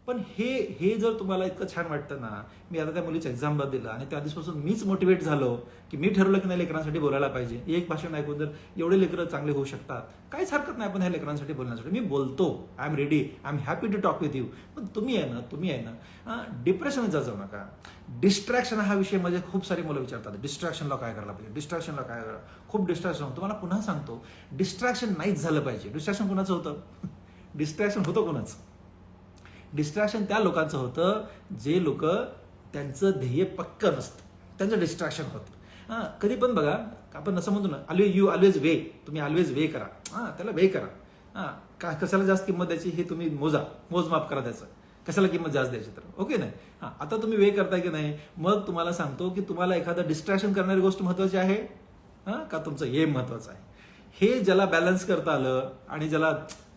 पण हे हे जर तुम्हाला इतकं छान वाटतं ना, मी आता त्या मुलीचं एक्झाम दिलं आणि त्या दिवसापासून मीच मोटिवेट झालो की मी ठरवलं की नाही लेकरांसाठी बोलायला पाहिजे. एक भाषण ऐकून जर एवढे लेकरं चांगले होऊ शकतात, काहीच हरकत नाही आपण ह्या लेकरांसाठी बोलण्यासाठी. मी बोलतो, I am ready, I am happy to talk with you. पण तुम्ही आहे ना डिप्रेशनमध्ये जाऊ नका. डिस्ट्रॅक्शन हा विषय म्हणजे खूप सारी मुलं विचारतात, डिस्ट्रॅक्शनला काय करायला पाहिजे, डिस्ट्रॅक्शनला काय करा. खूप डिस्ट्रॅक्शन. तुम्हाला पुन्हा सांगतो, डिस्ट्रॅक्शन नाहीच झालं पाहिजे. डिस्ट्रॅक्शन कोणाचं होतं? डिस्ट्रॅक्शन होतं कोणाचं? डिस्ट्रॅक्शन त्या लोकांचं होतं जे लोक त्यांचं ध्येय पक्क नसतं, त्यांचं डिस्ट्रॅक्शन होतं. कधी पण बघा, आपण असं म्हणतो ना, यू ऑलवेज वे, तुम्ही ऑलवेज वे करा. त्याला वे करा. कशाला जास्त किंमत द्यायची हे तुम्ही मोजमाप करा त्याचं, कशाला किंमत जास्त द्यायची तर. ओके नाही. आता तुम्ही वे करताय की नाही, मग तुम्हाला सांगतो की तुम्हाला एखादं डिस्ट्रॅक्शन करणारी गोष्ट महत्वाची आहे का तुमचं एम महत्वाचं आहे. हे ज्याला बॅलन्स करता आलं आणि ज्याला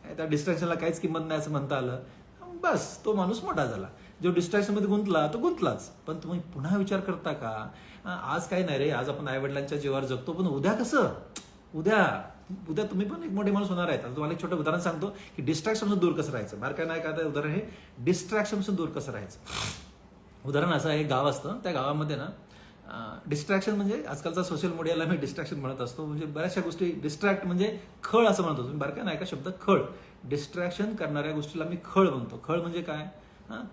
त्या डिस्ट्रॅक्शनला काहीच किंमत नाही असं म्हणता आलं, बस तो माणूस मोठा झाला. जो डिस्ट्रॅक्शनमध्ये गुंतला तो गुंतलाच. पण तुम्ही पुन्हा विचार करता का, आज काही नाही रे, आज आपण आईवडिलांच्या जीवावर जगतो, पण उद्या कसं? उद्या तुम्ही पण एक मोठे माणूस होणार आहेत. तुम्हाला एक छोटं उदाहरण सांगतो की डिस्ट्रॅक्शन दूर कसं राहायचं. बार काय नाही का उदाहरण हे डिस्ट्रॅक्शन दूर कसं राहायचं. उदाहरण असं आहे, गाव असतं, त्या गावामध्ये ना डिस्ट्रॅक्शन म्हणजे आजकालचा सोशल मीडियाला मी डिस्ट्रॅक्शन म्हणत असतो. म्हणजे बऱ्याचशा गोष्टी डिस्ट्रॅक्ट म्हणजे खळ असं म्हणतो तुम्ही. बरं काय नाही का शब्द खळ, डिस्ट्रॅक्शन करणाऱ्या गोष्टीला मी खळ म्हणतो. खळ म्हणजे काय?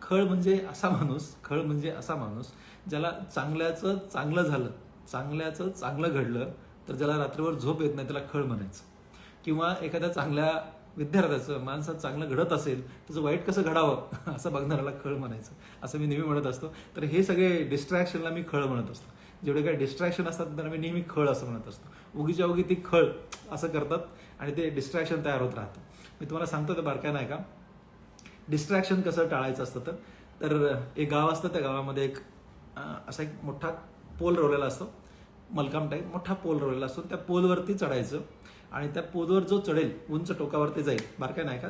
खळ म्हणजे असा माणूस ज्याला चांगल्याचं चांगलं झालं, चांगल्याचं चांगलं घडलं तर ज्याला रात्रभर झोप येत नाही त्याला खळ म्हणायचं. किंवा एखाद्या चांगल्या विद्यार्थ्याचं माणसात चांगलं घडत असेल त्याचं वाईट कसं घडावं असं बघणाऱ्याला खळ म्हणायचं, असं मी नेहमी म्हणत असतो. तर हे सगळे डिस्ट्रॅक्शनला मी खळ म्हणत असतो. जेवढे काही डिस्ट्रॅक्शन असतात त्यांना मी नेहमी खळ असं म्हणत असतो. उगीच्या उगी ती खळ असं करतात आणि ते डिस्ट्रॅक्शन तयार होत राहतं. मी तुम्हाला सांगतो ते बारक्या नाही का, डिस्ट्रॅक्शन कसं टाळायचं असतं. तर एक गाव असतं, त्या गावामध्ये एक असा एक मोठा पोल रोवलेला असतो, मलकाम टाईप मोठा पोल रोवलेला असतो. त्या पोलवरती चढायचं आणि त्या पोलवर जो चढेल, उंच टोकावरती जाईल, बारक्या नाही का,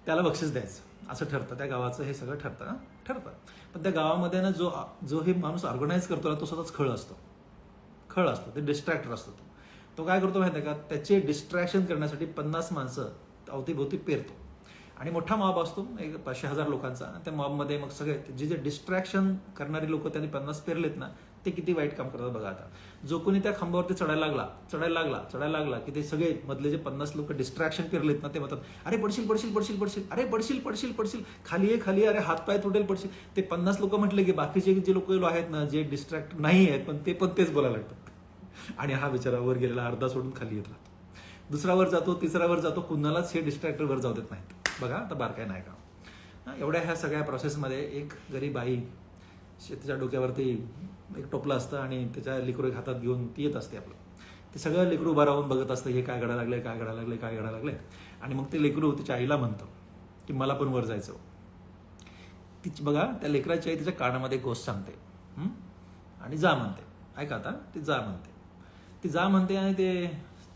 त्याला बक्षीस द्यायचं असं ठरतं. त्या गावाचं हे सगळं ठरतं. पण त्या गावामध्ये ना जो हे माणूस ऑर्गनाईज करतो ना तो स्वतःच खळ असतो. ते डिस्ट्रॅक्टर असतो. तो काय करतो माहिती आहे का, त्याचे डिस्ट्रॅक्शन करण्यासाठी 50 माणसं अवतीभोवती पेरतो आणि मोठा मॉब असतो, एक 500,000 लोकांचा. त्या मॉबमध्ये मग सगळे जे डिस्ट्रॅक्शन करणारी लोक त्यांनी 50 पेरलेत ना, ते किती वाईट काम करतात बघा. आता जो कोणी त्या खांबावरती चढायला लागला की ते सगळे मधले जे 50 लोक डिस्ट्रॅक्शन पेरलेत ना, ते म्हणतात, अरे पडशील, अरे पडशील, खाली आहे, अरे हातपाय तुटेल, पडशील. ते 50 लोक म्हटले की बाकीचे जे लोक आहेत ना, जे डिस्ट्रॅक्ट नाही आहेत पण तेच बोलायला लागतात. आणि हा बिचारा वर गेलेला अर्धा सोडून खाली येत राहतो. दुसरा वर जातो, तिसरा वर जातो, कुणालाच हे डिस्ट्रॅक्टर वर जाऊ देत नाहीत. बघा आता बारकाय नाही का. एवढ्या ह्या सगळ्या प्रोसेसमध्ये एक गरीब आई तिच्या डोक्यावरती एक टोपलं असतं आणि त्याच्या लेकरू हातात घेऊन ती येत असते. आपलं ते सगळं लेकरू उभं राहून बघत असतं, हे काय घडायला लागलंय. आणि मग ते लेकरू तिच्या आईला म्हणतं की मला पण वर जायचं. तिची बघा त्या लेकराची आई तिच्या कानामध्ये गोष्ट सांगते आणि जा म्हणते. ऐका आता, ती जा म्हणते आणि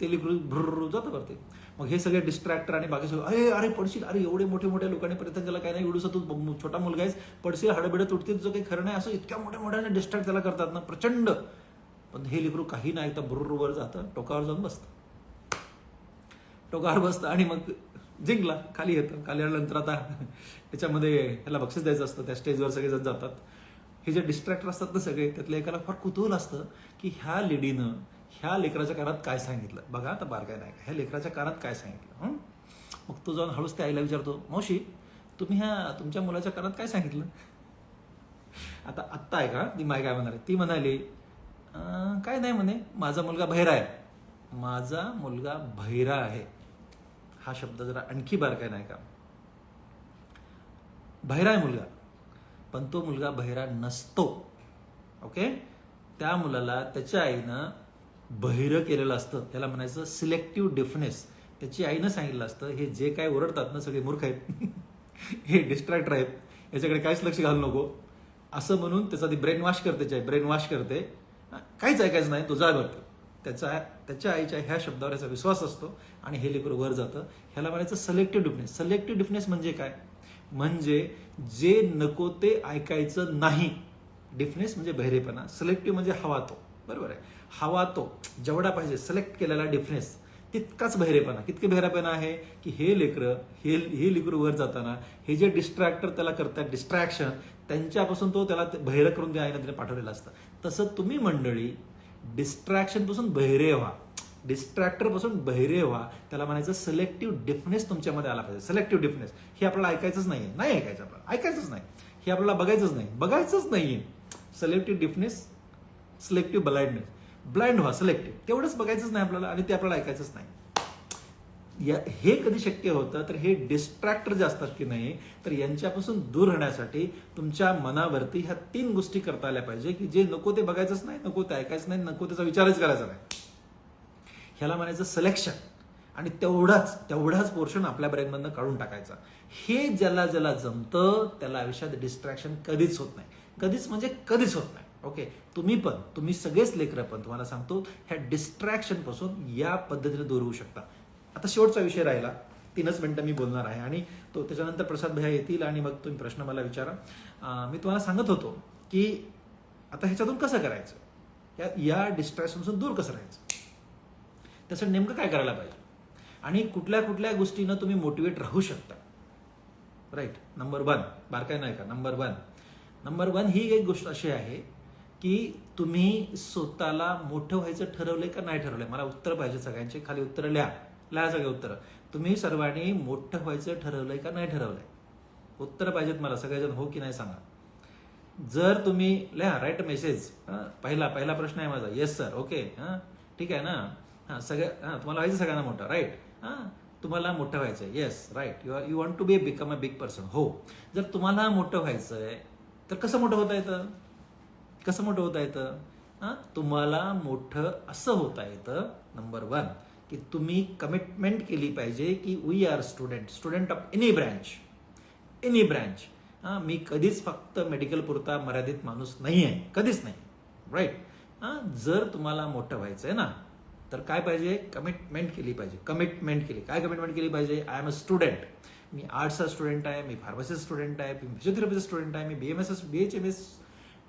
ते लेकरू भुर्र जातं वरती. मग हे सगळे डिस्ट्रॅक्टर आणि बाकी सगळं, अरे पडशील, अरे एवढे मोठ्या लोकांनी पर्यंत त्याला काय नाही, एवढूसा तू छोटा मुलगा आहेस, पडशील, हाडबिडं तुटतील, तुझं काही खरं नाही, असं इतक्या मोठ्या डिस्ट्रॅक्ट त्याला करतात ना प्रचंड. पण हे लेकरू काही नाही ऐकता भुर्र वर जातं, टोकावर जाऊन बसतं आणि मग जिंकला, खाली येतं. खाली आल्यानंतर आता त्याच्यामध्ये ह्याला बक्षीस द्यायचं असतं. त्या स्टेजवर सगळे जण जातात. हे जे डिस्ट्रॅक्टर असतात ना सगळे, त्यातल्या एकाला फार कुतूहल असतं की ह्या लेडीनं ह्या लेकराच्या कानात काय सांगितलं. बघा आता बारकाय नाही का, ह्या लेकराच्या कानात काय सांगितलं. मग तो जाऊन हळूच त्या आईला विचारतो, मावशी तुम्ही तुमच्या मुलाच्या कानात काय सांगितलं. आत्ता आहे का, ती माय काय म्हणाली, ती म्हणाली काय नाही म्हणे, माझा मुलगा बहिरा आहे. हा शब्द जरा आणखी बारकाय नाही का, बहिरा आहे मुलगा, पण तो मुलगा बहिरा नसतो. ओके, त्या मुलाला त्याच्या आईनं बहिरं केलेलं असतं. त्याला म्हणायचं सिलेक्टिव्ह डिफनेस. त्याची आईनं सांगितलं असतं, हे जे काय ओरडतात ना सगळे मूर्ख आहेत, हे डिस्ट्रॅक्टर आहेत, याच्याकडे काहीच लक्ष घालू नको असं म्हणून त्याचा ती ब्रेन वॉश करते. काहीच ऐकायचं नाही, तो जा बरं. त्याच्या आईच्या ह्या शब्दावर याचा विश्वास असतो आणि हे लेकरं वर जातं. ह्याला म्हणायचं सिलेक्टिव्ह डिफनेस. सिलेक्टिव्ह डिफनेस म्हणजे काय, म्हणजे जे नको ते ऐकायचं नाही. डिफनेस म्हणजे बहिरेपणा, सिलेक्टिव्ह म्हणजे हवा तो. बरोबर आहे, हवा तो जेवढा पाहिजे सिलेक्ट केलेला डिफनेस, तितकाच बहिरेपणा. कितके बहिरेपणा आहे की हे लेकरं वर जाताना हे जे डिस्ट्रॅक्टर त्याला करतात, डिस्ट्रॅक्शन, त्यांच्यापासून तो त्याला बहिरं करून त्या आईने त्याने पाठवलेलं असतं. तसं तुम्ही मंडळी डिस्ट्रॅक्शन पासून बहिरे व्हा, डिस्ट्रॅक्टर पासून बहिरे व्हा. त्याला म्हणायचं सिलेक्टिव्ह डिफनेस तुमच्यामध्ये आला पाहिजे. सिलेक्टिव्ह डिफनेस हे आपल्याला ऐकायचंच नाहीये, नाही ऐकायचं, आपल्याला ऐकायचंच नाही, हे आपल्याला बघायचंच नाहीये. Selective deafness, selective blindness, blind व्हा, सिलेक्टिव्ह, तेवढंच बघायचंच नाही आपल्याला आणि ते आपल्याला ऐकायचंच नाही. हे कधी शक्य होतं तर हे डिस्ट्रॅक्टर जे असतात की नाही, तर यांच्यापासून दूर राहण्यासाठी तुमच्या मनावरती ह्या 3 गोष्टी करता आल्या पाहिजे की जे नको ते बघायचंच नाही, नको ते ऐकायचं नाही, नको त्याचा विचारच करायचा नाही. ह्याला म्हणायचं सिलेक्शन. आणि तेवढाच पोर्शन आपल्या ब्रेनमधनं काढून टाकायचा. हे ज्याला जमतं त्याला आयुष्यात डिस्ट्रॅक्शन कधीच होत नाही, कधीच म्हणजे कधीच होत नाही. ओके, तुम्ही सगळेच लेकरं पण तुम्हाला सांगतो ह्या डिस्ट्रॅक्शन पासून या पद्धतीने दूर होऊ शकता. आता शेवटचा विषय राहिला, 3च मिनिटं मी बोलणार आहे आणि त्याच्यानंतर प्रसाद भैया येतील आणि मग तुम्ही प्रश्न मला विचारा. मी तुम्हाला सांगत होतो की आता ह्याच्यातून कसं करायचं, या डिस्ट्रॅक्शन पासून दूर कसं राहायचं, त्यासाठी नेमकं काय करायला पाहिजे आणि कुठल्या गोष्टीनं तुम्ही मोटिवेट राहू शकता. राईट. नंबर 1 बारकाय नाही का, नंबर 1 ही एक गोष्ट अशी आहे की तुम्ही स्वतःला मोठं व्हायचं ठरवलंय का नाही ठरवलंय. मला उत्तर पाहिजे सगळ्यांचे, खाली उत्तर लिहा सगळे उत्तर. तुम्ही सर्वांनी मोठं व्हायचं ठरवलंय का नाही ठरवलंय, उत्तर पाहिजेत मला सगळेजण, हो की नाही सांगा. जर तुम्ही लिहा, राईट मेसेज. पहिला प्रश्न आहे माझा, येस सर, ओके, ठीक आहे ना, तुम्हाला व्हायचं सगळ्यांना मोठं, राईट. तुम्हाला मोठं व्हायचंय, yes, right. You want to become a big person. हो. जर तुम्हाला मोठं व्हायचंय तर कसं मोठं होता येतं, तुम्हाला मोठं असं होता येतं. नंबर 1 की तुम्ही कमिटमेंट केली पाहिजे की we are student of any branch. मी कधीच फक्त मेडिकल पुरता मर्यादित माणूस नाही आहे, कधीच नाही. राईट. जर तुम्हाला मोठं व्हायचंय ना तर काय पाहिजे, कमिटमेंट केली पाहिजे. काय कमिटमेंट केली पाहिजे, आय एम अ स्टुडंट. मी आर्ट्सचा स्टुडंट आहे, मी फार्मसीचा स्टुडंट आहे, मी फिजिओथेरपीचा स्टुडंट आहे, मी BHMS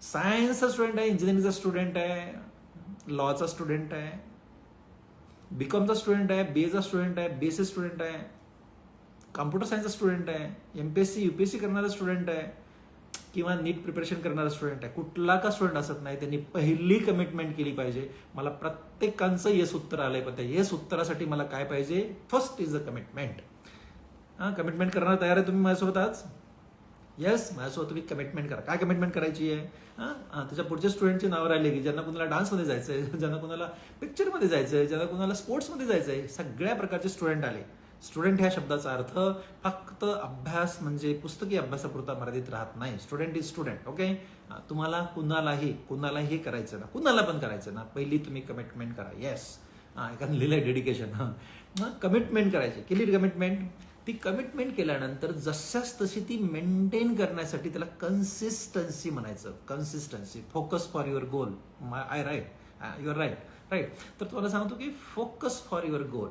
सायन्सचा स्टुडंट आहे, इंजिनिअरिंगचा स्टुडंट आहे, लॉचा स्टुडंट आहे, बीकॉमचा स्टुडंट आहे, BA चा स्टुडंट आहे, BSc स्टुडंट आहे, कॉम्प्युटर सायन्सचा स्टुडंट आहे, MPSC UPSC करणारा स्टुडंट आहे किंवा नीट प्रिपरेशन करणारा स्टुडंट आहे. कुठला का स्टुडंट असत नाही, त्यांनी पहिली कमिटमेंट केली पाहिजे. मला प्रत्येकांचं येस उत्तर आलंय, पण त्या येस उत्तरासाठी मला काय पाहिजे, first is a commitment. Commitment करणार तयार आहे तुम्ही माझ्यासोबत आज, येस, माझ्यासोबत तुम्ही कमिटमेंट करा. काय कमिटमेंट करायची आहे, त्याच्या पुढच्या स्टुडंटची नावं राहिले की ज्यांना कुणाला डान्समध्ये जायचंय, ज्यांना कुणाला पिक्चरमध्ये जायचंय, ज्यांना कुणाला स्पोर्ट्समध्ये जायचंय, सगळ्या प्रकारचे स्टुडंट आले. स्टुडंट ह्या शब्दाचा अर्थ फक्त अभ्यास म्हणजे पुस्तकी अभ्यासापुरता मर्यादित राहत नाही. Student is student. ओके. तुम्हाला कुणालाही करायचं ना, कुणाला पण करायचं ना, पहिली तुम्ही कमिटमेंट करा. येस, एखादं लिहिलंय डेडिकेशन. कमिटमेंट करायची, केली कमिटमेंट. ती कमिटमेंट केल्यानंतर जशाच तशी ती मेंटेन करण्यासाठी त्याला कन्सिस्टन्सी म्हणायचं. Consistency, focus for your goal. I right, you are right. तर तुम्हाला सांगतो की फोकस फॉर युअर गोल.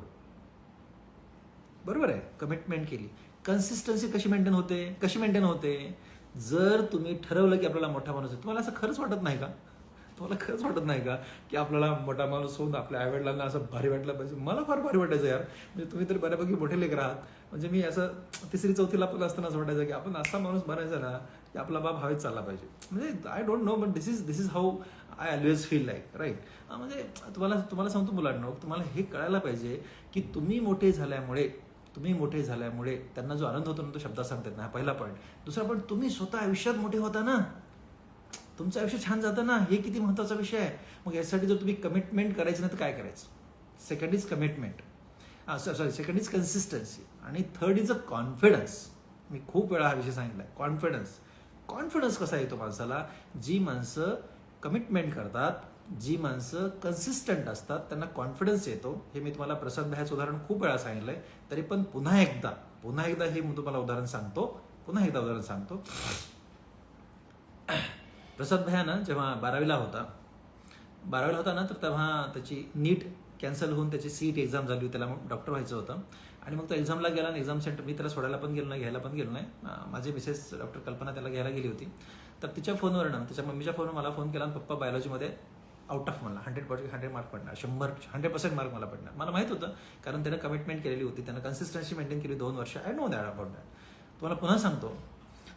बरोबर आहे, कमिटमेंट केली. कन्सिस्टन्सी कशी मेंटेन होते, जर तुम्ही ठरवलं की आपल्याला मोठा माणूस आहे. तुम्हाला असं खरंच वाटत नाही का की आपल्याला मोठा माणूस होऊन आपल्या आईवडिलांना असं भारी वाटलं पाहिजे. मला फार भारी वाटायचं यार, म्हणजे तुम्ही तर बऱ्यापैकी मोठे लेकर आहात. म्हणजे मी असं 3री-4थीला पण असताना असं वाटायचं की आपण असा माणूस बनायचा ना की आपला बाप हवेत चालला पाहिजे. म्हणजे I don't know, but this is how I always feel like. Right. म्हणजे तुम्हाला सांगतो मुलांनो, तुम्हाला हे कळायला पाहिजे की तुम्ही मोठे झाल्यामुळे त्यांना जो आनंद होतो ना तो शब्दात सांगतात ना. पहिला पॉईंट. दुसरा पॉईंट, तुम्ही स्वतः आयुष्यात मोठे होता ना, तुमचं आयुष्य छान जातं ना, हे किती महत्वाचा विषय आहे. मग यासाठी जर तुम्ही कमिटमेंट करायचं नाही तर काय करायचं. Second is commitment, second is consistency, आणि थर्ड इज अ कॉन्फिडन्स. मी खूप वेळा हा विषय सांगितलाय. कॉन्फिडन्स कसा येतो माणसाला, जी माणसं कमिटमेंट करतात, जी माणसं कन्सिस्टंट असतात, त्यांना कॉन्फिडन्स येतो. हे मी तुम्हाला प्रसाद भैयाचं उदाहरण खूप वेळा सांगितलंय, तरी पण पुन्हा एकदा हे मी तुम्हाला उदाहरण सांगतो. प्रसाद भैया ना जेव्हा 12वीला होता ना, तर तेव्हा त्याची नीट कॅन्सल होऊन त्याची सीट एक्झाम झाली होती. त्याला डॉक्टर व्हायचं होतं आणि मग तो एक्झामला गेला आणि एक्झाम सेंटर, मी त्याला सोडायला पण गेलो नाही, घ्यायला पण गेलो नाही. माझी मिसेस डॉक्टर कल्पना त्याला घ्यायला गेली होती. तर तिच्या फोनवरनं, त्याच्या मम्मीच्या फोनवर मला फोन केला, पप्पा बायोलॉजीमध्ये आउट ऑफ मला 100% मार्क पडणार, 100% मार्क मला पडणार. मला माहित होतं, कारण त्यानं कमिटमेंट केलेली होती, त्यानं कन्सिस्टन्सी मेंटेन केली 2 वर्ष. I know that about that. तुम्हाला पुन्हा सांगतो.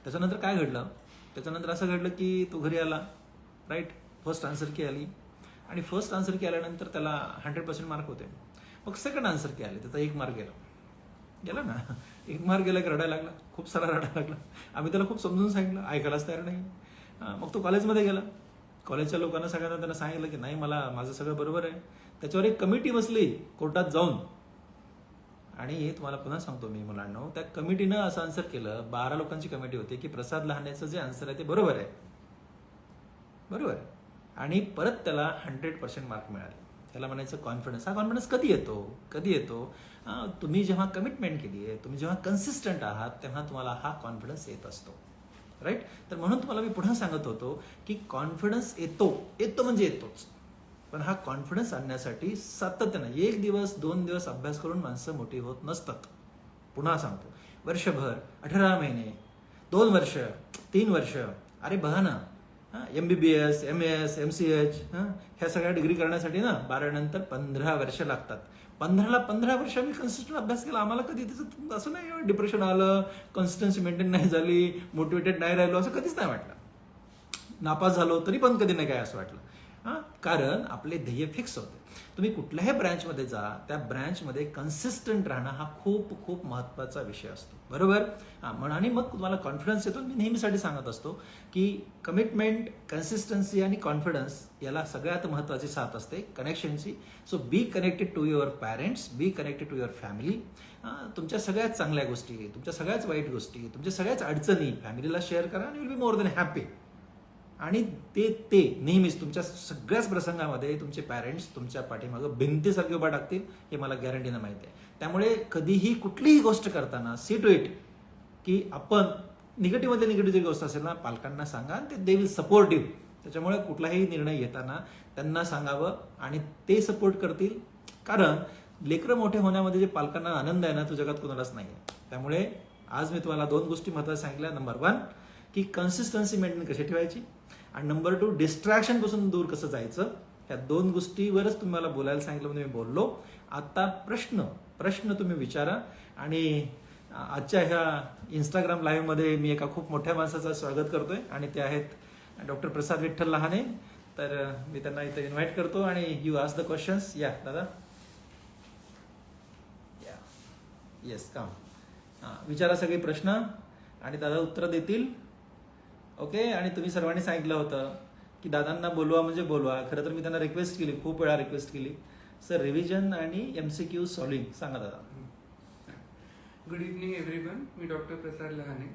त्याच्यानंतर काय घडलं, त्याच्यानंतर असं घडलं की तो घरी आला, राईट, फर्स्ट आन्सर की आली, आणि फर्स्ट आन्सर की आल्यानंतर त्याला 100% मार्क होते. मग सेकंड आन्सर की आले, त्याचा 1 मार्क गेला ना. 1 मार्क गेला की रडायला लागला, खूप सारा रडायला लागला. आम्ही त्याला खूप समजून सांगितलं, ऐकायलाच तयार नाही. मग तो कॉलेजमध्ये गेला. कॉलेजच्या लोकांना सगळ्यांना त्यांना सांगितलं की नाही, माझं सगळं बरोबर आहे. त्याच्यावर एक कमिटी बसली कोर्टात जाऊन, आणि तुम्हाला पुन्हा सांगतो मी मुलांनो, त्या कमिटीनं असं आन्सर केलं, 12 लोकांची कमिटी होती, की प्रसाद लहानेचं जे आन्सर आहे ते बरोबर आहे, बरोबर. आणि परत त्याला 100% मार्क मिळाले. त्याला म्हणायचं कॉन्फिडन्स. हा कॉन्फिडन्स कधी येतो? तुम्ही जेव्हा कमिटमेंट केली आहे, तुम्ही जेव्हा कन्सिस्टंट आहात, तेव्हा तुम्हाला हा कॉन्फिडन्स येत असतो, राईट. तर म्हणून तुम्हाला मी पुन्हा सांगत होतो की कॉन्फिडन्स येतो म्हणजे येतोच, पण हा कॉन्फिडन्स आणण्यासाठी सातत्यानं 1 दिवस 2 दिवस अभ्यास करून माणसं मोठी होत नसतात. पुन्हा सांगतो, वर्षभर, 18 महिने, 2 वर्ष, 3 वर्ष, अरे बघा ना, MBBS, MS, MCH ह्या सगळ्या डिग्री करण्यासाठी ना 12 नंतर 15 वर्ष लागतात. 15 वर्ष आम्ही कन्सिस्टंट अभ्यास केला. आम्हाला कधी त्याचं असं नाही डिप्रेशन आलं, कन्सिस्टन्सी मेंटेन नाही झाली, मोटिवेटेड नाही राहिलो, असं कधीच नाही वाटलं. नापास झालो तरी पण कधी नाही काय असं वाटलं. कारण आपले ध्येय फिक्स होते. तुम्ही कुठल्याही ब्रँचमध्ये जा, त्या ब्रँचमध्ये कन्सिस्टंट राहणं हा खूप खूप महत्त्वाचा विषय असतो, बरोबर. आणि मग तुम्हाला कॉन्फिडन्स येतो. मी नेहमीसाठी सांगत असतो की कमिटमेंट, कन्सिस्टन्सी आणि कॉन्फिडन्स याला सगळ्यात महत्त्वाची साथ असते कनेक्शनची. So be connected to your parents, be connected to your family. तुमच्या सगळ्याच चांगल्या गोष्टी, तुमच्या सगळ्याच वाईट गोष्टी, तुमच्या सगळ्याच अडचणी फॅमिलीला शेअर करा आणि will be more than happy. आणि ते नेहमीच तुमच्या सगळ्याच प्रसंगामध्ये तुमचे पॅरेंट्स तुमच्या पाठीमागं भिंतीसारखे उभा टाकतील, हे मला गॅरंटीनं माहिती आहे. त्यामुळे कधीही कुठलीही गोष्ट करताना सी टू इट, की आपण निगेटिव्हमध्ये निगेटिव्ह जी गोष्ट असेल ना, पालकांना सांगा, आणि ते दे विल सपोर्टिव्ह. त्याच्यामुळे कुठलाही निर्णय घेताना त्यांना सांगावं आणि ते सपोर्ट करतील. कारण लेकरं मोठे होण्यामध्ये जे पालकांना आनंद आहे ना, तो जगात कोणालाच नाही आहे. त्यामुळे आज मी तुम्हाला 2 गोष्टी महत्त्वाच्या सांगितल्या. नंबर 1 की कन्सिस्टन्सी मेंटेन कशी ठेवायची, आणि नंबर 2 डिस्ट्रॅक्शन पासून दूर कसं जायचं. ह्या 2 गोष्टीवरच तुम्हाला बोलायला सांगितलं म्हणून मी बोललो. आता प्रश्न तुम्ही विचारा. आणि आजच्या ह्या इंस्टाग्राम लाईव्हमध्ये मी एका खूप मोठ्या माणसाचं स्वागत करतोय, आणि ते आहेत डॉक्टर प्रसाद विठ्ठल लहाने. तर मी त्यांना इथे इन्व्हाइट करतो, आणि यू आस्क द क्वेश्चन्स. या दादा, या, येस, काम. विचारा सगळे प्रश्न आणि दादा उत्तर देतील. ओके. आणि तुम्ही सर्वांनी सांगितलं होतं की दादांना बोलवा म्हणजे बोलवा. खरं तर मी त्यांना रिक्वेस्ट केली, खूप वेळा रिक्वेस्ट केली, सर रिव्हिजन आणि MCQ सॉल्विंग सांगा दादा. गुड इव्हनिंग एव्हरीवन, मी डॉक्टर प्रसाद लहाने.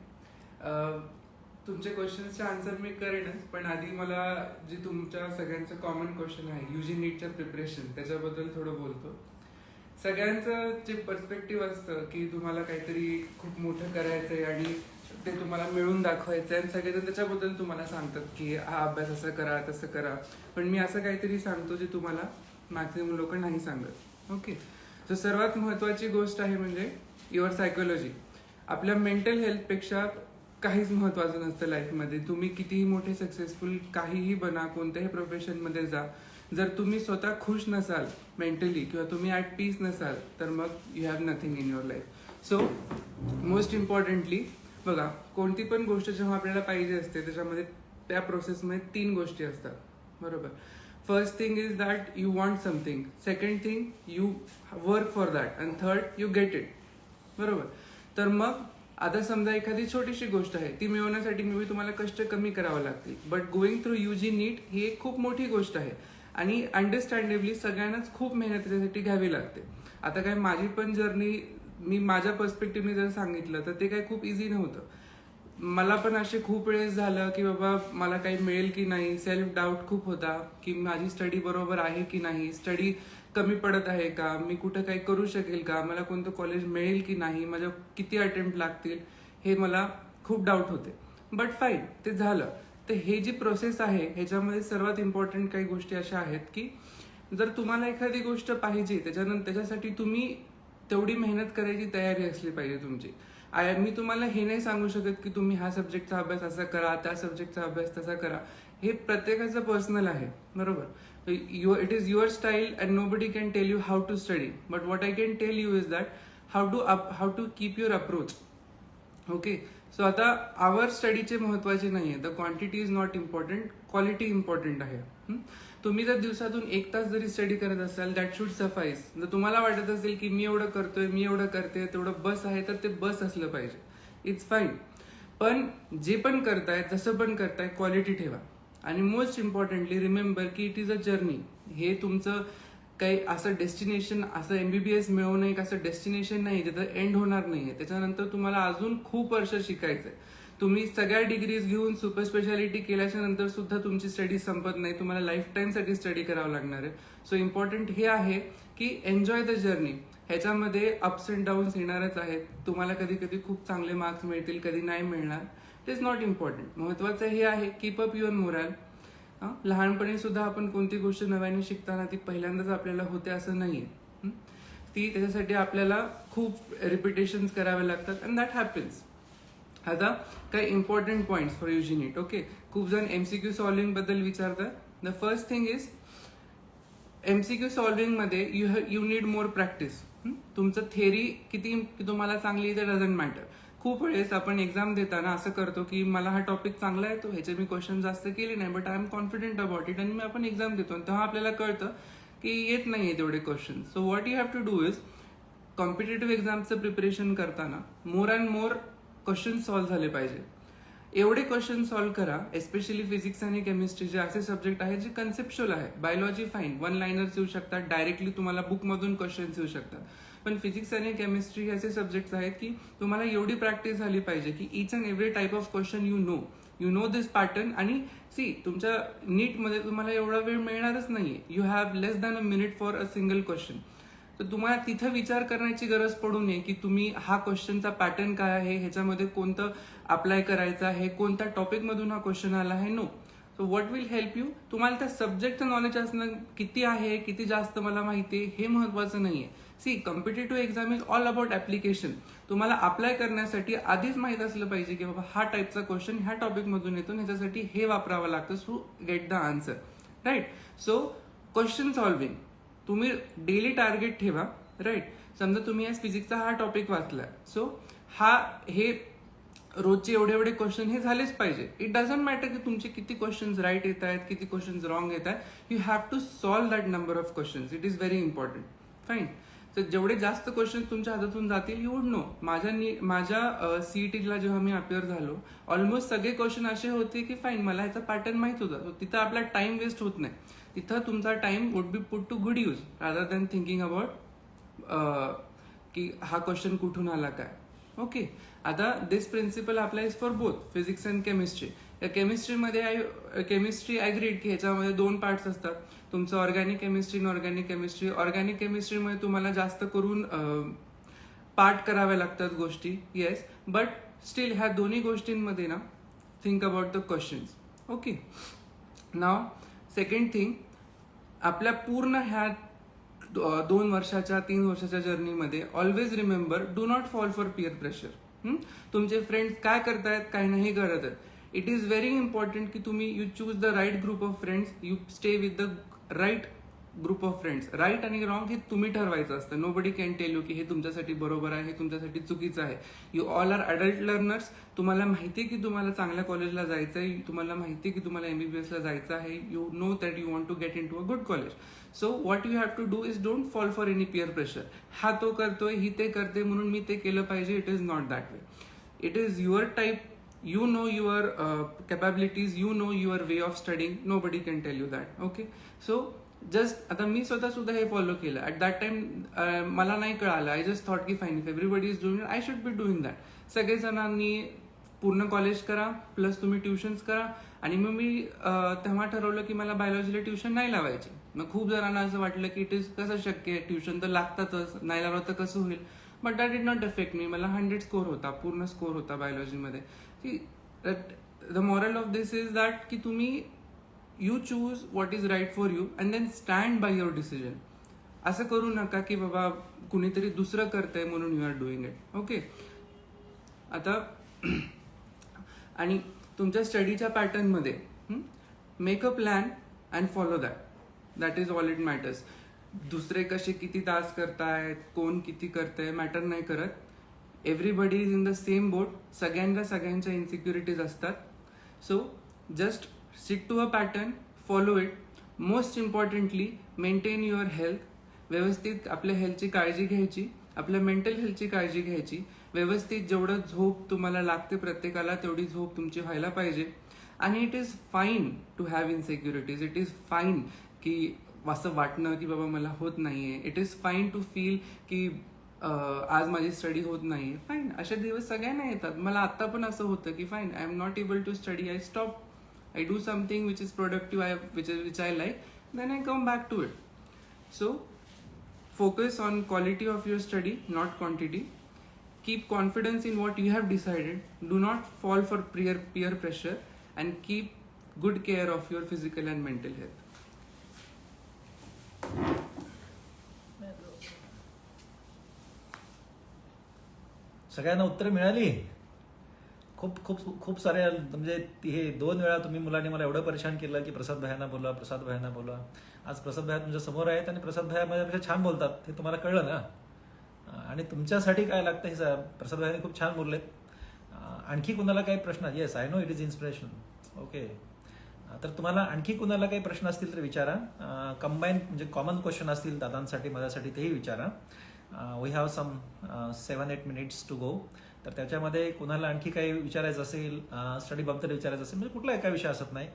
तुमच्या क्वेश्चन्सचे आन्सर मी करेनच, पण आधी मला जे तुमच्या सगळ्यांचं कॉमन क्वेश्चन आहे UG नीटचं प्रिपरेशन, त्याच्याबद्दल थोडं बोलतो. सगळ्यांचं जे पर्स्पेक्टिव्ह असतं की तुम्हाला काहीतरी खूप मोठं करायचं आहे आणि ते तुम्हाला मिळून दाखवायचं आहे, आणि सगळेजण त्याच्याबद्दल तुम्हाला सांगतात की हा अभ्यास असं करा, तसं करा. पण मी असं काहीतरी सांगतो जे तुम्हाला मॅक्सिमम लोक नाही सांगत. ओके. तर सर्वात महत्त्वाची गोष्ट आहे म्हणजे युअर सायकोलॉजी. आपल्या मेंटल हेल्थपेक्षा काहीच महत्त्वाचं नसतं लाईफमध्ये. तुम्ही कितीही मोठे सक्सेसफुल काहीही बना, कोणत्याही प्रोफेशनमध्ये जा, जर तुम्ही स्वतः खुश नसाल मेंटली, किंवा तुम्ही ॲट पीस नसाल, तर मग you have nothing in your life. So most importantly बघा, कोणती पण गोष्ट जेव्हा आपल्याला पाहिजे असते, त्याच्यामध्ये त्या प्रोसेसमध्ये 3 गोष्टी असतात, बरोबर. First thing is that you want something, second thing you work for that, and third you get it, बरोबर. तर मग आता समजा एखादी छोटीशी गोष्ट आहे, ती मिळवण्यासाठी मी तुम्हाला कष्ट कमी करावं लागतील, बट गोईंग थ्रू UG नीट ही एक खूप मोठी गोष्ट आहे, आणि अंडरस्टँडेबली सगळ्यांनाच खूप मेहनत त्याच्यासाठी घ्यावी लागते. आता काय माझी पण जर्नी, मी माझ्या पर्स्पेक्टिव्हने जर सांगितलं तर ते काही खूप इझी नव्हतं. मला पण असे खूप वेळेस झालं की बाबा मला काही मिळेल की नाही, सेल्फ डाऊट खूप होता की माझी स्टडी बरोबर आहे की नाही, स्टडी कमी पडत आहे का, मी कुठं काही करू शकेल का, मला कोणतं कॉलेज मिळेल की नाही, माझ्या किती अटेम्प्ट लागतील, हे मला खूप डाऊट होते. बट फाईन, ते झालं. तर हे जी प्रोसेस आहे ह्याच्यामध्ये सर्वात इम्पॉर्टंट काही गोष्टी अशा आहेत की जर तुम्हाला एखादी गोष्ट पाहिजे, त्याच्यासाठी तुम्ही तेवढी मेहनत करायची तयारी असली पाहिजे तुमची. मी तुम्हाला हे नाही सांगू शकत की तुम्ही ह्या सब्जेक्टचा अभ्यास असा करा, त्या सब्जेक्टचा अभ्यास तसा करा. हे प्रत्येकाचं पर्सनल आहे, बरोबर. It is your style and nobody can tell you how to study, but what I can tell you is that how to keep your approach. Okay, so आता आवर स्टडीचे महत्वाचे नाहीये. The quantity is not important, quality important आहे. तुम्ही जर दिवसातून 1 तास जरी स्टडी करत असाल, दॅट शुड सफाईस. जर तुम्हाला वाटत असेल की मी एवढं करतोय, मी एवढं करते, तेवढं बस आहे, तर ते बस असलं पाहिजे. It's fine. पण जे पण करताय, जसं पण करताय, क्वालिटी ठेवा. आणि मोस्ट इम्पॉर्टंटली रिमेंबर की इट इज अ जर्नी. हे तुमचं काही असं डेस्टिनेशन, असं MBBS मिळवणं एक असं डेस्टिनेशन नाही जिथं एंड होणार नाहीये. त्याच्यानंतर तुम्हाला अजून खूप वर्ष शिकायचंय. तुम्ही सगळ्या डिग्रीज घेऊन सुपर स्पेशालिटी केल्याच्या नंतर सुद्धा तुमची स्टडी संपत नाही. तुम्हाला लाईफ टाईमसाठी स्टडी करावं लागणार आहे. सो इम्पॉर्टंट हे आहे की एन्जॉय द जर्नी. ह्याच्यामध्ये अप्स अँड डाऊन्स येणारच आहेत. तुम्हाला कधी कधी खूप चांगले मार्क्स मिळतील, कधी नाही मिळणार. It is not important. महत्वाचं हे आहे कीप अप युअर मोरल. लहानपणी सुद्धा आपण कोणती गोष्ट नव्याने शिकताना ती पहिल्यांदाच आपल्याला होते असं नाहीये. ती त्याच्यासाठी आपल्याला खूप रिपिटेशन्स करावे लागतात अँड दॅट हॅपन्स. आता काही इम्पॉर्टंट पॉइंट्स फॉर युजिनिट. ओके, खूप जण MCQ सॉल्व्हिंग बद्दल विचारतात. The first thing is MCQ solving मध्ये यू नीड मोर प्रॅक्टिस. तुमचं थेअरी किती तुम्हाला चांगली ते डझंट मॅटर. खूप वेळेस आपण एक्झाम देताना असं करतो की मला हा टॉपिक चांगला येतो, ह्याचे मी क्वेश्चन जास्त केले नाही, but I am confident about it, आणि आपण एक्झाम देतो आणि तेव्हा आपल्याला कळतं की येत नाहीये तेवढे question. So what you have to do is competitive एक्झामचं प्रिपरेशन करताना more and more question solve झाले पाहिजे. एवढे क्वेश्चन सॉल्व्ह करा, एस्पेशली फिजिक्स आणि केमिस्ट्री जे असे सब्जेक्ट आहेत जे कन्सेप्च्युअल आहे. बायोलॉजी फाईन, 1 लाइनर्स येऊ शकतात, डायरेक्टली तुम्हाला बुकमधून क्वेश्चन्स येऊ शकतात. पण फिजिक्स आणि केमिस्ट्री असे सब्जेक्ट्स आहेत की तुम्हाला एवढी प्रॅक्टिस झाली पाहिजे की each and every type of question you know this pattern. आणि सी, तुमच्या नीटमध्ये तुम्हाला एवढा वेळ मिळणारच नाहीये. You have less than a minute for a single question. तर तुम्हाला तिथं विचार करण्याची गरज पडू नये की तुम्ही हा क्वेश्चनचा पॅटर्न काय आहे, ह्याच्यामध्ये कोणतं अप्लाय करायचं आहे, कोणत्या टॉपिक मधून हा क्वेश्चन आला आहे. No. So what will help you, तुम्हाला त्या सब्जेक्टचं नॉलेज असणं किती आहे, किती जास्त मला माहिती आहे, हे महत्वाचं नाहीये. See, competitive exam is all about application. तुम्हाला अप्लाय करण्यासाठी आधीच माहित असलं पाहिजे की बाबा हा टाईपचा क्वेश्चन ह्या टॉपिक मधून येतो, ह्याच्यासाठी हे वापरावं लागतं to get the answer. Right. So question solving तुम्ही डेली टार्गेट ठेवा. राईट. समजा तुम्ही आज फिजिक्सचा हा टॉपिक वाचला, सो हे रोजचे एवढे क्वेश्चन हे झालेच पाहिजे. इट डझंट मॅटर की तुमचे किती क्वेश्चन्स राईट येत आहेत, किती क्वेश्चन्स रॉंग येत आहेत. You have to solve that number of questions. It is very important. Fine. तर जेवढे जास्त क्वेश्चन्स तुमच्या हातातून जातील, यू वुड नो. माझ्या CETला जेव्हा मी अपिअर झालो, ऑलमोस्ट सगळे क्वेश्चन असे होते की फाईन, मला ह्याचा पॅटर्न माहित होता. तिथं आपला टाइम वेस्ट होत नाही. तिथं तुमचा time would be put to good use rather than thinking about की हा क्वेश्चन कुठून आला काय. ओके. आता this principle applies for both physics and chemistry. या केमिस्ट्रीमध्ये केमिस्ट्री ॲग्रीड की ह्याच्यामध्ये 2 पार्ट्स असतात, तुमचं ऑर्गॅनिक केमिस्ट्री आणि ऑर्गॅनिक केमिस्ट्री. ऑर्गॅनिक केमिस्ट्रीमध्ये तुम्हाला जास्त करून पार्ट कराव्या लागतात गोष्टी. येस, बट स्टील ह्या दोन्ही गोष्टींमध्ये ना think about the questions. Okay. Now second thing, आपल्या पूर्ण ह्या 2 वर्षाच्या 3 वर्षाच्या जर्नीमध्ये always remember, do not fall for peer pressure. तुमचे फ्रेंड्स काय करतायत, काय नाही करत आहेत. इट इज व्हेरी इम्पॉर्टंट की तुम्ही you choose the right group of friends, you stay with the right group of friends. Right आणि रॉंग हे तुम्ही ठरवायचं असतं. Nobody can tell you की हे तुमच्यासाठी बरोबर आहे, हे तुमच्यासाठी चुकीचं आहे. You all are adult learners. तुम्हाला माहिती की तुम्हाला चांगल्या कॉलेजला जायचं आहे, तुम्हाला माहिती की तुम्हाला MBBSला जायचं आहे. You know that you want to get into a good college. So what you have to do is don't fall for any peer pressure. हा तो करतोय, ही ते करते म्हणून मी ते केलं पाहिजे. It is not that way. It is your type. You know your capabilities, you know your way of studying. Nobody can tell you that. Okay. So just आता मी स्वतः सुद्धा हे फॉलो केलं. ॲट दॅट टाइम मला नाही कळालं. I just thought की fine, if everybody is doing it, I should be doing that. सगळे जणांनी पूर्ण कॉलेज करा, प्लस तुम्ही ट्युशन्स करा. आणि मग मी तेव्हा ठरवलं की मला बायोलॉजीला ट्युशन नाही लावायची. मग खूप जणांना असं वाटलं की इट इज कसं शक्य आहे, ट्युशन तर लागतातच, नाही लावलं तर कसं होईल. But that did not affect me. मला 100 स्कोर होता, पूर्ण स्कोर होता बायोलॉजीमध्ये. The moral of this is that की तुम्ही you choose what is right for you and then stand by your decision. असं करू नका की बाबा कुणीतरी दुसरं करतंय म्हणून you are doing it. Okay. आता आणि तुमच्या स्टडीच्या पॅटर्नमध्ये make a plan and follow that is all it matters. दुसरे कसे किती तास करतायत, कोण किती करतंय मॅटर नाही करत. Everybody is in the same boat. सगळ्यांच्या इन्सिक्युरिटीज असतात. So just stick to a pattern, follow it. Most importantly maintain your health. व्यवस्थित आपल्या हेल्थची काळजी घ्यायची, आपल्या मेंटल हेल्थची काळजी घ्यायची. व्यवस्थित जेवढं झोप तुम्हाला लागते प्रत्येकाला तेवढी झोप तुमची व्हायला पाहिजे. आणि it is fine to have insecurities. It is fine की असं वाटणं की बाबा मला होत नाहीये. It is fine to feel की आज माझी स्टडी होत नाहीये. फाईन, असे दिवस सगळ्यांना येतात. मला आता पण असं होतं की fine, I am not able to study, I stop, I do something which is productive, which I like, then I come back to it. So, focus on quality of your study, not quantity. Keep confidence in what you have decided. Do not fall for peer pressure, and keep good care of your physical and mental health. सगळ्यांना उत्तर मिळाली. खूप खूप खूप सारे, म्हणजे हे 2 वेळा तुम्ही मुलांनी मला एवढं परेशान केलं की प्रसाद भाईंना बोला, प्रसाद भाईंना बोला. आज प्रसाद भाई तुमच्या समोर आहेत आणि प्रसाद भाई माझ्यापेक्षा छान बोलतात, हे तुम्हाला कळलं ना. आणि तुमच्यासाठी काय लागतं हे प्रसाद भाईंनी खूप छान बोललेत. आणखी कुणाला काही प्रश्न? Yes, I know it is inspiration. Okay, तर तुम्हाला आणखी कुणाला काही प्रश्न असतील तर विचारा. कंबाईन म्हणजे कॉमन क्वेश्चन असतील दादांसाठी माझ्यासाठी तेही विचारा. We have some 7-8 minutes to go. तर त्याच्यामध्ये कुणाला आणखी काही विचारायचं असेल, स्टडी बाबतीत विचारायचं असेल, म्हणजे कुठला एका विषय असत नाही.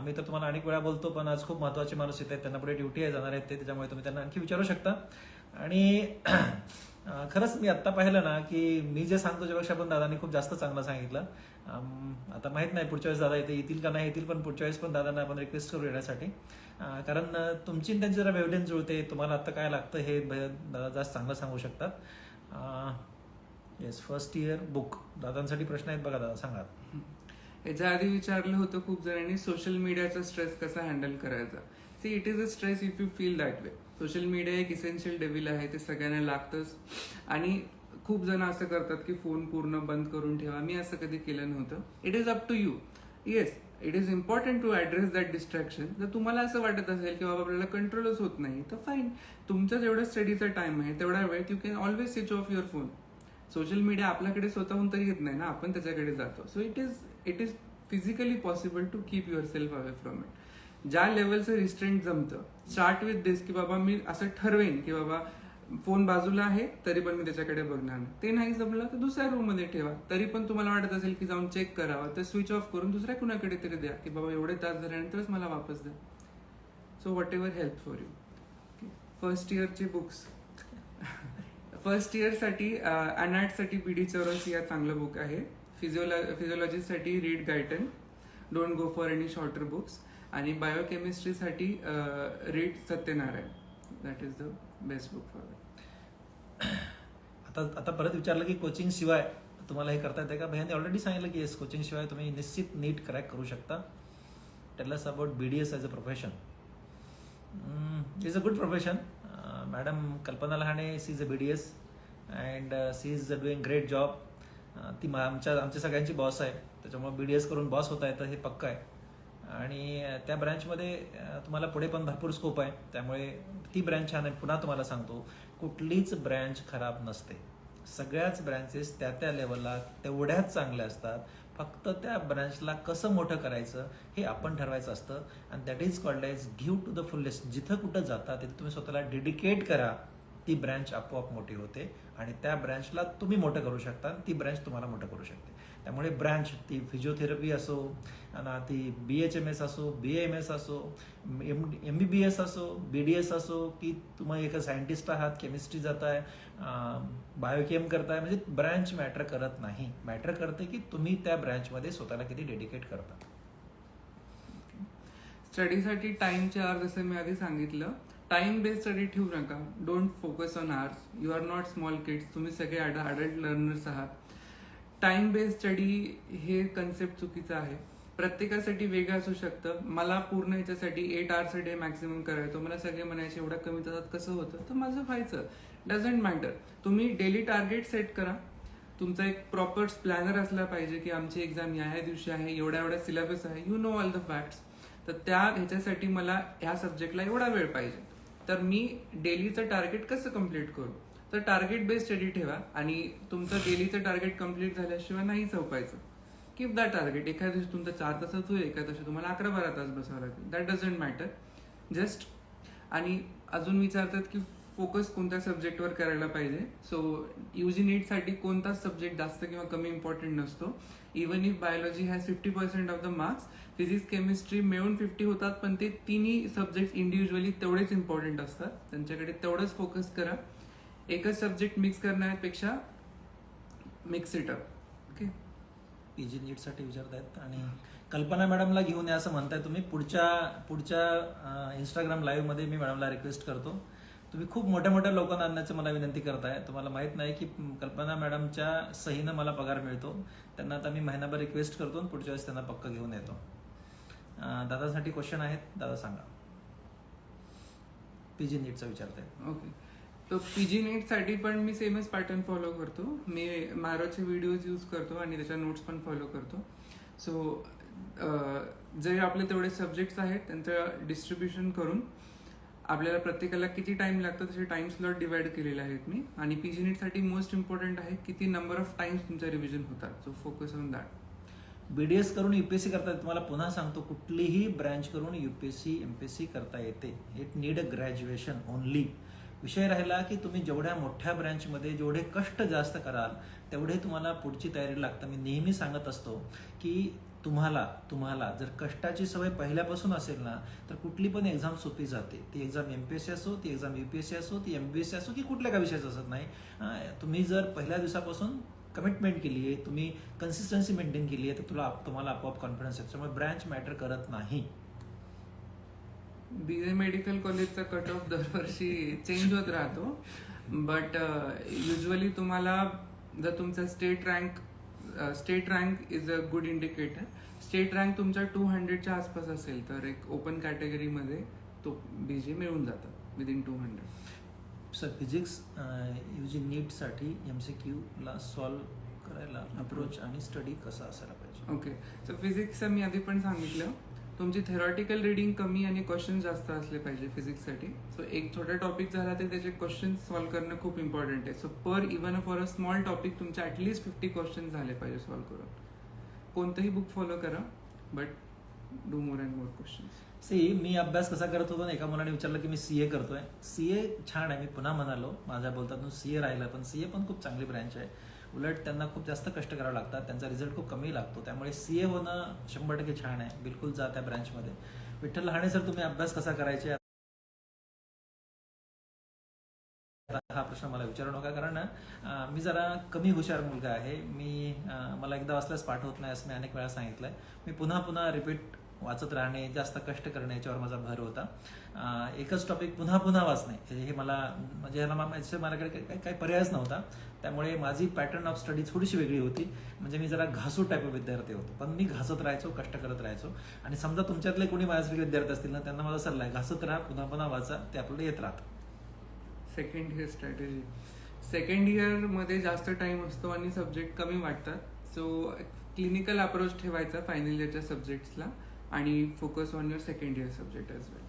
मी तर तुम्हाला अनेक वेळा बोलतो, पण आज खूप महत्त्वाचे माणूस येत आहेत, त्यांना पुढे ड्युटी आहे, जाणार आहेत ते, त्याच्यामुळे तुम्ही त्यांना आणखी विचारू शकता. आणि खरंच मी आत्ता पाहिलं ना की मी जे सांगतो त्यापेक्षा पण दादांनी खूप जास्त चांगलं सांगितलं. आता माहीत नाही पुढच्या वेळेस दादा इथे येतील का नाही येतील, पण पुढच्या वेळेस पण दादांना आपण रिक्वेस्ट करू येण्यासाठी. कारण तुमची त्यांची जरा वेवलेंथ जुळते. तुम्हाला आत्ता काय लागतं हे दादा जास्त चांगलं सांगू शकतात. Yes, first year book. दादांसाठी प्रश्न आहेत बघा दादा, सांगा. याच्या आधी विचारलं होतं खूप जणांनी, सोशल मीडियाचा स्ट्रेस कसा हँडल करायचा. See, it is a stress if you feel that way. Social media एक इसेन्शियल डेव्हिल आहे, ते सगळ्यांना लागतंच. आणि खूप जण असं करतात की फोन पूर्ण बंद करून ठेवा. मी असं कधी केलं नव्हतं. It is up to you. Yes, it is important to address that distraction. जर तुम्हाला असं वाटत असेल की बाबा आपल्याला कंट्रोलच होत नाही, तर फाईन, तुमचा जेवढा स्टडीचा टाइम आहे तेवढा वेळ you can always switch off your phone. Social media आपल्याकडे स्वतःहून तरी येत नाही ना, आपण त्याच्याकडे जातो. So it is physically possible to keep yourself away from it. ज्या लेवलचं रिस्ट्रेंट जमतं, स्टार्ट विथ दिस की बाबा मी असं ठरवेन की बाबा फोन बाजूला आहे तरी पण मी त्याच्याकडे बघणार नाही. ते नाही जमलं तर दुसऱ्या रूममध्ये ठेवा. तरी पण तुम्हाला वाटत असेल की जाऊन चेक करावं, तर स्विच ऑफ करून दुसऱ्या कुणाकडे तरी द्या की बाबा एवढे तास झाल्यानंतरच मला वापस द्या. So whatever help for you. First इयरचे बुक्स. फर्स्ट इयरसाठी अनॅटसाठी BD चौरस या चांगलं बुक आहे. फिजिओलॉजीसाठी read Guyton, don't go for any shorter books. आणि बायोकेमिस्ट्रीसाठी read Satyanarayan. That is the best book for आता आता परत विचारलं की कोचिंग शिवाय तुम्हाला हे करता येते का. भैयाने ऑलरेडी सांगितलं की येस, कोचिंग शिवाय तुम्ही निश्चित नीट क्रॅक करू शकता. Tell us about BDS as a profession. Is a good profession. Madam Kalpana Lahane, she is a BDS and she is doing great job. ती आमच्या सगळ्यांची बॉस आहे, त्याच्यामुळे BDS करून बॉस होता येतं हे पक्का आहे. आणि त्या ब्रँचमध्ये तुम्हाला पुढे पण भरपूर स्कोप आहे, त्यामुळे ती ब्रँच छान आहे. पुन्हा तुम्हाला सांगतो, कुठलीच ब्रँच खराब नसते. सगळ्याच ब्रँचेस त्या लेवलला तेवढ्याच चांगल्या असतात. फक्त त्या ब्रँचला कसं मोठं करायचं हे आपण ठरवायचं असतं. आणि that is called age give to the fullest. जिथं कुठं जाता तिथे तुम्ही स्वतःला डेडिकेट करा, ती ब्रँच आपोआप मोठी होते आणि त्या ब्रँचला तुम्ही मोठं करू शकता आणि ती ब्रँच तुम्हाला मोठं करू शकते. त्यामुळे ब्रँच ती फिजिओथेरपी असो, ती BHMS असो, BAMS असो, MBBS असो, BDS असो, की तुम्ही एक सायंटिस्ट आहात, केमिस्ट्री जाताय, बायोकेम करताय, म्हणजे ब्रँच मॅटर करत नाही. मॅटर करते की तुम्ही त्या ब्रँचमध्ये स्वतःला किती डेडिकेट करता. स्टडीसाठी टाइमचे आवर जसं मी आधी सांगितलं, टाइम बेस्ड स्टडी ठेवू नका. Don't focus on hours. You are not small kids. तुम्ही सगळे अडल्ट लर्नर्स आहात. टाइम बेस्ड स्टडी हे कन्सेप्ट चुकीचं आहे. प्रत्येकासाठी वेगळं असू शकतं. मला पूर्ण ह्याच्यासाठी 8 hours a day मॅक्सिमम करायचो. मला सगळे म्हणायचे एवढ्या कमी तासात कसं होतं, तर माझं व्हायचं. Doesn't matter. तुम्ही डेली टार्गेट सेट करा. तुमचा एक प्रॉपर प्लॅनर असला पाहिजे की आमची एक्झाम या दिवशी आहे, एवढ्या सिलेबस आहे. You know all the facts. तर त्या ह्याच्यासाठी मला ह्या सब्जेक्टला एवढा वेळ पाहिजे, तर मी डेलीचं टार्गेट कसं कम्प्लीट करू. तर टार्गेट बेस्ड स्टडी ठेवा आणि तुमचं डेलीचं टार्गेट कम्प्लीट झाल्याशिवाय नाही झोपायचं. Keep that target. एखाद्या दिवशी तुमचं 4 तासात होईल, एखाद्या दिवशी तुम्हाला 11-12 तास बसावं लागेल. That doesn't matter. जस्ट आणि अजून विचारतात की फोकस कोणत्या सब्जेक्टवर करायला पाहिजे. सो युजी नीटसाठी कोणताच सब्जेक्ट जास्त किंवा कमी इम्पॉर्टंट नसतो. Even if biology has 50% of the marks, physics chemistry मिळून 50 होतात, पण ते तिन्ही सब्जेक्ट इंडिव्हिज्युअली तेवढेच इम्पॉर्टंट असतात. त्यांच्याकडे तेवढंच फोकस करा. एकच सब्जेक्ट मिक्स करण्यापेक्षा mix it up. Okay. PG नीटसाठी विचारतायत आणि कल्पना मॅडमला घेऊन या असं म्हणताय तुम्ही. पुढच्या इंस्टाग्राम लाईव्हमध्ये मी मॅडमला रिक्वेस्ट करतो. तुम्ही खूप मोठ्या मोठ्या लोकांना आणण्याची मला विनंती करताय. तुम्हाला माहित नाही की कल्पना मॅडमच्या सहीनं मला पगार मिळतो. त्यांना आता मी महिनाभर रिक्वेस्ट करतो आणि पुढच्या वेळेस त्यांना पक्क घेऊन येतो. दादासाठी क्वेश्चन आहेत, दादा सांगा. पीजी नीटचा विचारताय. ओके. तर पीजी नीटसाठी पण मी सेमच पॅटर्न फॉलो करतो. मी मारोचे व्हिडिओज यूज करतो आणि त्याच्या नोट्स पण फॉलो करतो. सो जे आपले तेवढे सब्जेक्ट्स आहेत त्यांचं डिस्ट्रीब्युशन करून आपल्याला प्रत्येकाला किती टाइम लागतो तसे टाइम स्लॉट डिवाइड केलेले आहेत मी. आणि पीजी नीटसाठी मोस्ट इम्पॉर्टंट आहे किती नंबर ऑफ टाइम्स तुमचं रिव्हिजन होतात. So focus on that. BDS करून युपीएससी करता येते. तुम्हाला पुन्हा सांगतो, कुठलीही ब्रँच करून युपीएससी एमपीएससी करता येते. It need a graduation only. विषय राहिला की तुम्ही जेवढ्या मोठ्या ब्रँचमध्ये जेवढे कष्ट जास्त कराल तेवढे तुम्हाला पुढची तयारी लागतं. मी नेहमी सांगत असतो की तुम्हाला जर कष्टाची सवय पहिल्यापासून असेल ना तर कुठली पण एक्झाम सोपी जाते. ती एक्झाम एमपीएससी असो, ती एक्झाम युपीएससी असो, ती एमबीएससी असो की कुठल्या का विषयाचं असत नाही. तुम्ही जर पहिल्या दिवसापासून कमिटमेंट केली आहे, तुम्ही कन्सिस्टन्सी मेंटेन केली आहे, तर तुम्हाला आपोआप कॉन्फिडन्स येतो. त्यामुळे ब्रँच मॅटर करत नाही. बीए मेडिकल कॉलेजचा कट ऑफ दरवर्षी चेंज होत राहतो. बट युजली तुम्हाला जर तुमचा state rank is a good indicator. State rank तुमच्या 200च्या आसपास असेल तर एक ओपन कॅटेगरीमध्ये तो बीजी मिळून जातं विदिन 200. सर फिजिक्स युजी नीटसाठी एमसीक्यूला सॉल्व्ह करायला अप्रोच आणि स्टडी कसा असायला पाहिजे. ओके. सो फिजिक्सचं मी आधी पण सांगितलं, तुमची थेरॉटिकल रीडिंग कमी आणि क्वेश्चन जास्त असले पाहिजे फिजिक्ससाठी. सो एक छोटा टॉपिक झाला तर त्याचे क्वेश्चन सॉल्व्ह करणं खूप इम्पॉर्टंट आहे. So even for a small topic तुमचे ॲटलिस्ट 50 क्वेश्चन झाले पाहिजे सॉल्व्ह करून. कोणतंही बुक फॉलो करा, but do more and more questions. मी अभ्यास कसा करत होतो ना, एका मुलाने विचारलं की मी सीए करतोय. सीए छान आहे, मी पुन्हा म्हणालो माझ्या बोलतात सीए राहिलं, पण सीए पण खूप चांगली ब्रँच आहे. उलट त्यांना खूप जास्त कष्ट करावे लागतात, त्यांचा रिझल्ट खूप कमी लागतो. त्यामुळे सीए होणं 100% छान आहे. बिलकुल जा त्या ब्रँचमध्ये. विठ्ठल लहाने सर, तुम्ही अभ्यास कसा करायचे हा प्रश्न मला विचारू नका, कारण मी जरा कमी हुशार मुलगा आहे. मला एकदा वाचल्यास पाठ होत नाही असं मी अनेक वेळा सांगितलंय. मी पुन्हा रिपीट वाचत राहणे, जास्त कष्ट करणे याच्यावर माझा भर होता. एकच टॉपिक पुन्हा वाचणे हे माझ्याकडे काही पर्यायच नव्हता. त्यामुळे माझी पॅटर्न ऑफ स्टडी थोडीशी वेगळी होती. म्हणजे मी जरा घासू टाईप ऑफ विद्यार्थी होतो, पण मी घासत राहायचो, कष्ट करत राहायचो. आणि समजा तुमच्यातले कोणी माझ्यासारखे विद्यार्थी असतील ना, त्यांना माझा सल्ला आहे, घासत राहा, पुन्हा वाचा, ते आपल्याला येत राहतं. Second year strategy. सेकंड इयरमध्ये जास्त टाइम असतो आणि सब्जेक्ट कमी वाटतात. सो क्लिनिकल अप्रोच ठेवायचा फायनल इयरच्या सब्जेक्ट्सला आणि focus on your second year subject as well.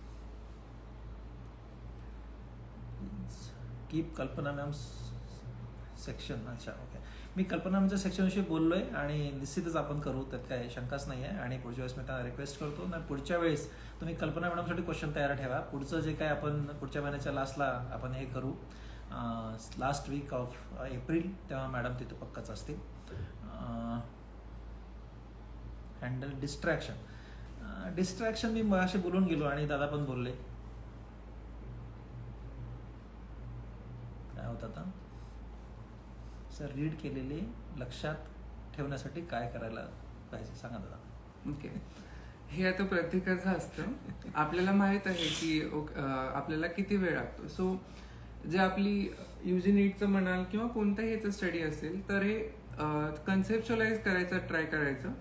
Keep Kalpana ma'am section. अच्छा, ओके. मी कल्पना मॅमच्या सेक्शनविषयी बोललोय आणि निश्चितच आपण करू, त्यात काय शंकाच नाही आहे. आणि पुढच्या वेळेस मी त्यांना रिक्वेस्ट करतो ना, पुढच्या वेळेस तुम्ही कल्पना मॅडमसाठी क्वेश्चन तयार ठेवा. पुढचं जे काय आपण पुढच्या महिन्याच्या लास्टला आपण हे करू, लास्ट वीक ऑफ एप्रिल, तेव्हा मॅडम तिथे पक्काच असतील. हँडल डिस्ट्रॅक्शन मी मगाशी बोलून गेलो आणि दादा पण बोलले. काय होतं आता सर, रीड केलेले लक्षात ठेवण्यासाठी काय करायला पाहिजे सांगा दादा. ओके. हे आता प्रत्येकाचं असतं. आपल्याला माहित आहे की आपल्याला किती वेळ लागतो. सो जे आपली युजी नीटचं म्हणाल किंवा कोणत्याही याचं स्टडी असेल तर हे कन्सेप्च्युअलाइज करायचं ट्राय करायचं.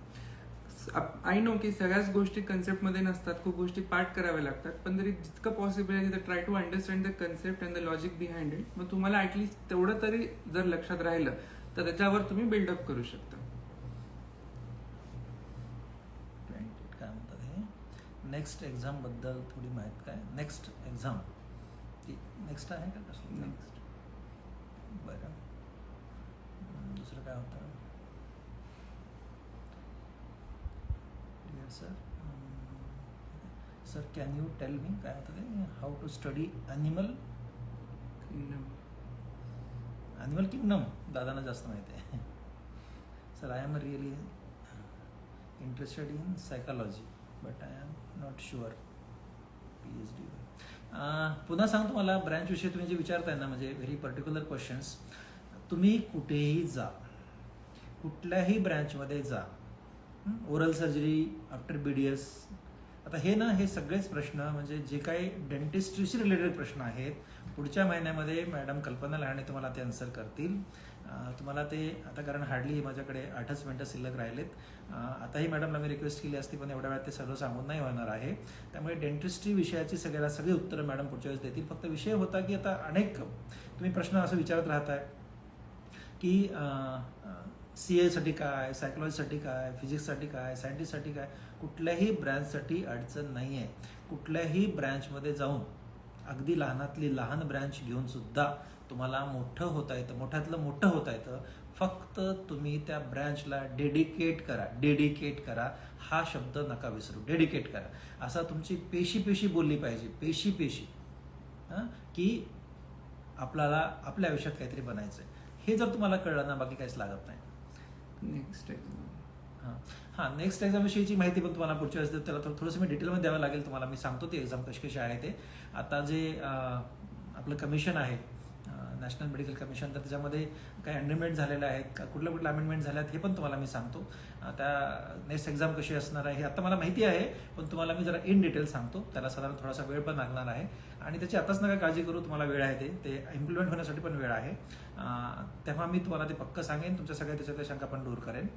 आय नो की सगळ्याच गोष्टी कन्सेप्टमध्ये नसतात, खूप गोष्टी पाठ कराव्या लागतात, पण तरी जितकं पॉसिबल आहे तिथं try to understand the concept and the logic behind it. मग तुम्हाला ॲटलिस्ट तेवढं तरी जर लक्षात राहिलं तर त्याच्यावर तुम्ही बिल्डअप करू शकता. काय म्हणतात हे, नेक्स्ट एक्झामबद्दल थोडी माहीत काय? नेक्स्ट एक्झाम ती नेक्स्ट आहे का कसं? नेक्स्ट बरं. दुसरं काय होतं? Sir sir can you tell me काय होतं ते? How to study animal kingdom. दादांना जास्त माहिती आहे. Sir I am really interested in psychology but I am not sure PhD. पुन्हा सांगतो मला ब्रँचविषयी तुम्ही जे विचारताय ना, म्हणजे व्हेरी पर्टिक्युलर क्वेश्चन्स. तुम्ही कुठेही जा, कुठल्याही ब्रँचमध्ये जा, ओरल सर्जरी आफ्टर BDS. आता हे सगळेच प्रश्न म्हणजे जे काही डेंटिस्ट्रीशी रिलेटेड प्रश्न आहेत, पुढच्या महिन्यामध्ये मॅडम कल्पना लहाने तुम्हाला ते आन्सर करतील. तुम्हाला ते आता कारण हार्डली माझ्याकडे 8च मिनटं शिल्लक राहिलेत. आताही मॅडमला मी रिक्वेस्ट केली असती पण एवढ्या वेळात ते सर्व सांगून नाही होणार आहे. त्यामुळे डेंटिस्ट्री विषयाची सगळी उत्तरं मॅडम पुढच्या वेळेस देतील. फक्त विषय होता की आता अनेक तुम्ही प्रश्न असं विचारत राहताय की CA साठी काय, सायकोलॉजीसाठी काय, फिजिक्ससाठी काय, सायंटिस्टसाठी काय. कुठल्याही ब्रँचसाठी अडचण नाही आहे. कुठल्याही ब्रँचमध्ये जाऊन अगदी लहानातली लहान ब्रँच घेऊन सुद्धा तुम्हाला मोठं होता येतं, मोठ्यातलं मोठं होता येतं. फक्त तुम्ही त्या ब्रँचला डेडिकेट करा. हा शब्द नका विसरू, डेडिकेट करा. असा तुमची पेशी बोलली पाहिजे, पेशी की आपल्याला आपल्या आयुष्यात काहीतरी बनायचं आहे. हे जर तुम्हाला कळलं ना, बाकी काहीच लागत नाही. नेक्स्ट एक्झाम नेक्स्ट एक्झाम विषयीची माहिती पण तुम्हाला पुढच्या वेळेस त्याला थोडंसं मी डिटेलमध्ये द्यावं लागेल तुम्हाला. मी सांगतो ती एक्झाम कशी आहे ते. आता जे आपलं कमिशन आहे नॅशनल मेडिकल कमिशन, तर त्याच्यामध्ये काही अमेंडमेंट झालेल्या आहेत का, कुठल्या अमेंडमेंट झाल्या आहेत हे पण तुम्हाला मी सांगतो. त्या नेक्स्ट एक्झाम कशी असणार आहे हे आता मला माहिती आहे, पण तुम्हाला मी जरा इन डिटेल सांगतो. त्याला साधारण थोडासा वेळ पण लागणार आहे आणि त्याची आताच नका काळजी करू, तुम्हाला वेळ आहे. ते इम्प्लिमेंट होण्यासाठी पण वेळ आहे. तेव्हा मी तुम्हाला ते पक्क सांगेन, तुमच्या सगळ्या त्याच्यातल्या शंका पण दूर करेन.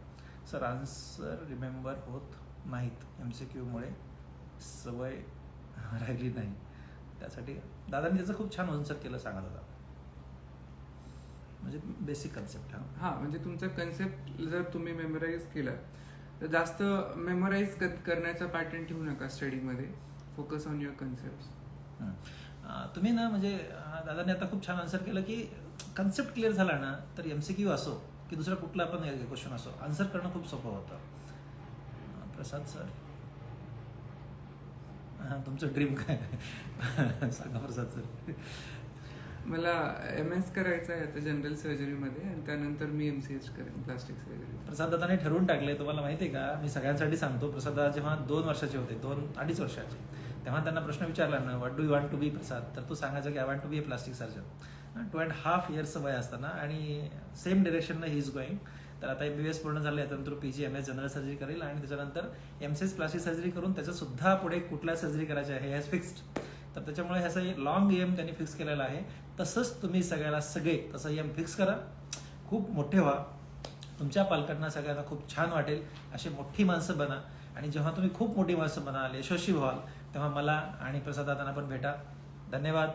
सर आन्सर रिमेंबर होत नाहीत, MCQमुळे सवय राहिली नाही. त्यासाठी दादांनी त्याचं खूप छान आन्सर केलं सांगा दादा. म्हणजे बेसिक कन्सेप्ट. म्हणजे तुमचा कन्सेप्ट जर तुम्ही मेमोराईज केला तर जास्त मेमोराईज करण्याचा पॅटर्न ठेवू नका स्टडीमध्ये. Focus on your concept. तुम्ही ना म्हणजे दादाने आता खूप छान आन्सर केलं की कन्सेप्ट क्लिअर झाला ना तर MCQ असो की दुसरा कुठला पण क्वेश्चन असो, आन्सर करणं खूप सोपं होतं. प्रसाद सर तुमचं ड्रीम काय सांगा प्रसाद सर. मला MS करायचं आहे आता जनरल सर्जरीमध्ये आणि त्यानंतर मी MCH करेन प्लास्टिक सर्जरी. प्रसाद दादाने ठरवून टाकले. तुम्हाला माहिती आहे का, मी सगळ्यांसाठी सांगतो. प्रसाद दादा जेव्हा 2 वर्षाचे होते, 2-2.5 वर्षाचे, तेव्हा त्यांना प्रश्न विचारला ना, what do you want to be Prasad, तर तू सांगायचं की I want to be a plastic surgeon. 2.5 इयर्सचं वय असताना आणि सेम डिरेक्शननं ही इज गोईंग. तर आता MBBS पूर्ण झालं, त्यानंतर PG MS जनरल सर्जरी करेल आणि त्याच्यानंतर MCH प्लास्टिक सर्जरी करून त्याचं सुद्धा पुढे कुठल्या सर्जरी करायची आहे हे फिक्स्ड. तर त्याच्यामुळे ह्याचा लॉंग एम त्यांनी फिक्स केलेला आहे. तसंच तुम्ही सगळे तसं एम फिक्स करा, खूप मोठे व्हा, तुमच्या पालकांना सगळ्यांना खूप छान वाटेल अशी मोठी माणसं बना. आणि जेव्हा तुम्ही खूप मोठी माणसं बनाल, यशस्वी व्हाल, तेव्हा मला आणि प्रसाद दादांना पण भेटा. धन्यवाद.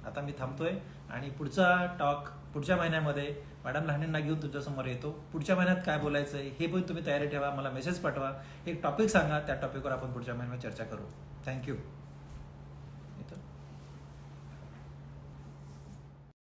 आता मी थांबतोय आणि पुढचा टॉक पुढच्या महिन्यामध्ये मॅडम लहानेंना घेऊन तुमच्यासमोर येतो. पुढच्या महिन्यात काय बोलायचं आहे हे पण तुम्ही तयारी ठेवा, मला मेसेज पाठवा, एक टॉपिक सांगा, त्या टॉपिकवर आपण पुढच्या महिन्यात चर्चा करू. थँक्यू.